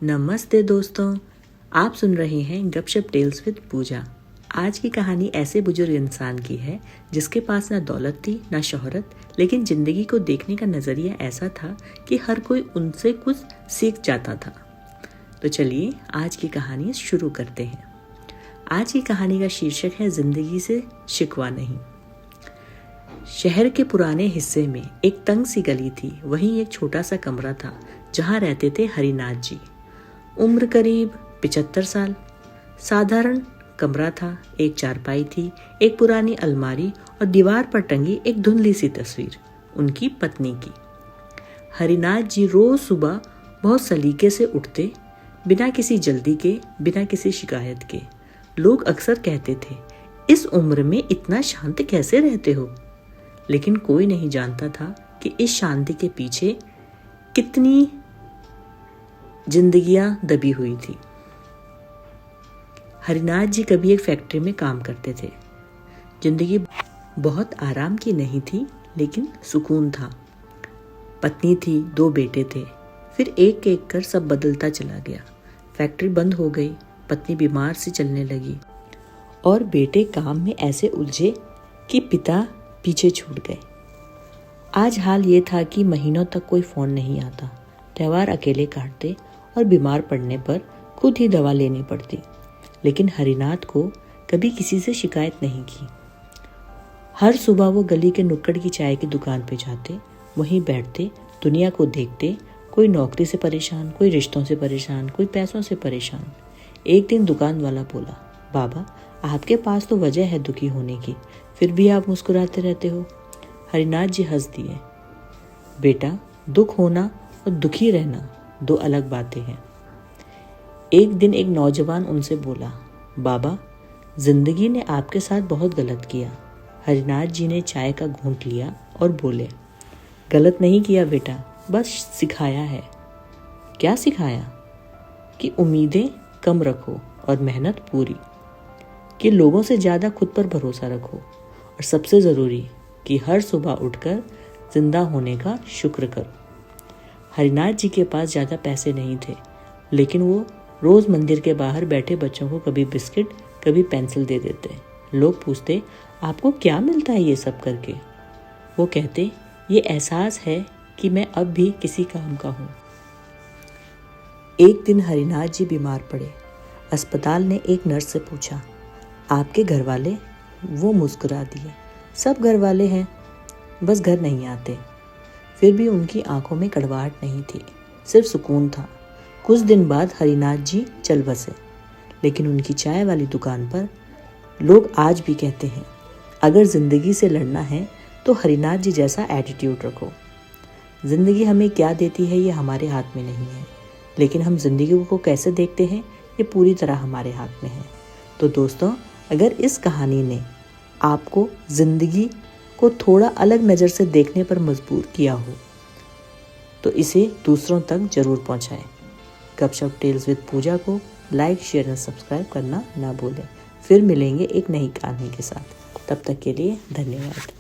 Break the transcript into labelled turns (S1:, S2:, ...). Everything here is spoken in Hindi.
S1: नमस्ते दोस्तों, आप सुन रहे हैं गपशप टेल्स विद पूजा। आज की कहानी ऐसे बुजुर्ग इंसान की है जिसके पास ना दौलत थी ना शोहरत, लेकिन जिंदगी को देखने का नजरिया ऐसा था कि हर कोई उनसे कुछ सीख जाता था। तो चलिए आज की कहानी शुरू करते हैं। आज की कहानी का शीर्षक है जिंदगी से शिकवा नहीं। शहर के पुराने हिस्से में एक तंग सी गली थी। वहीं एक छोटा सा कमरा था जहाँ रहते थे हरिनाथ जी। उम्र करीब 75 साल। साधारण कमरा था। एक चारपाई थी, एक पुरानी अलमारी और दीवार पर टंगी एक धुंधली सी तस्वीर उनकी पत्नी की। हरिनाथ जी रोज सुबह बहुत सलीके से उठते, बिना किसी जल्दी के, बिना किसी शिकायत के। लोग अक्सर कहते थे, इस उम्र में इतना शांत कैसे रहते हो? लेकिन कोई नहीं जानता था कि इस शांति के पीछे कितनी जिंदगियां दबी हुई थी। हरिनाथ जी कभी एक फैक्ट्री में काम करते थे। जिंदगी बहुत आराम की नहीं थी, लेकिन सुकून था। पत्नी थी, 2 बेटे थे। फिर एक एक कर सब बदलता चला गया। फैक्ट्री बंद हो गई, पत्नी बीमार सी चलने लगी और बेटे काम में ऐसे उलझे कि पिता पीछे छूट गए। आज हाल ये था कि महीनों तक कोई फोन नहीं आता। त्योहार अकेले काटते और बीमार पड़ने पर खुद ही दवा लेनी पड़ती। लेकिन हरिनाथ को कभी किसी से शिकायत नहीं की। हर सुबह वो गली के नुक्कड़ की चाय की दुकान पे जाते, वहीं बैठते, दुनिया को देखते। कोई नौकरी से परेशान, कोई रिश्तों से परेशान, कोई पैसों से परेशान। एक दिन दुकान वाला बोला, बाबा आपके पास तो वजह है दुखी होने की, फिर भी आप मुस्कुराते रहते हो। हरिनाथ जी हंस दिए। बेटा, दुख होना और दुखी रहना 2 अलग बातें हैं। एक दिन एक नौजवान उनसे बोला, बाबा जिंदगी ने आपके साथ बहुत गलत किया। हरिनाथ जी ने चाय का घूंट लिया और बोले, गलत नहीं किया बेटा, बस सिखाया है। क्या सिखाया? कि उम्मीदें कम रखो और मेहनत पूरी, कि लोगों से ज़्यादा खुद पर भरोसा रखो, और सबसे ज़रूरी कि हर सुबह उठकर जिंदा होने का शुक्र करो। हरिनाथ जी के पास ज़्यादा पैसे नहीं थे, लेकिन वो रोज़ मंदिर के बाहर बैठे बच्चों को कभी बिस्किट, कभी पेंसिल दे देते। लोग पूछते, आपको क्या मिलता है ये सब करके? वो कहते, ये एहसास है कि मैं अब भी किसी काम का हूँ। एक दिन हरिनाथ जी बीमार पड़े। अस्पताल ने एक नर्स से पूछा, आपके घर वाले? वो मुस्कुरा दिए, सब घर वाले हैं, बस घर नहीं आते। फिर भी उनकी आंखों में कड़वाहट नहीं थी, सिर्फ सुकून था। कुछ दिन बाद हरिनाथ जी चल बसे, लेकिन उनकी चाय वाली दुकान पर लोग आज भी कहते हैं, अगर जिंदगी से लड़ना है तो हरिनाथ जी जैसा एटीट्यूड रखो। जिंदगी हमें क्या देती है ये हमारे हाथ में नहीं है, लेकिन हम जिंदगी को कैसे देखते हैं ये पूरी तरह हमारे हाथ में है। तो दोस्तों, अगर इस कहानी ने आपको जिंदगी को थोड़ा अलग नज़र से देखने पर मजबूर किया हो तो इसे दूसरों तक जरूर पहुंचाएं। गपशप टेल्स विद पूजा को लाइक, शेयर और सब्सक्राइब करना ना भूलें। फिर मिलेंगे एक नई कहानी के साथ। तब तक के लिए धन्यवाद।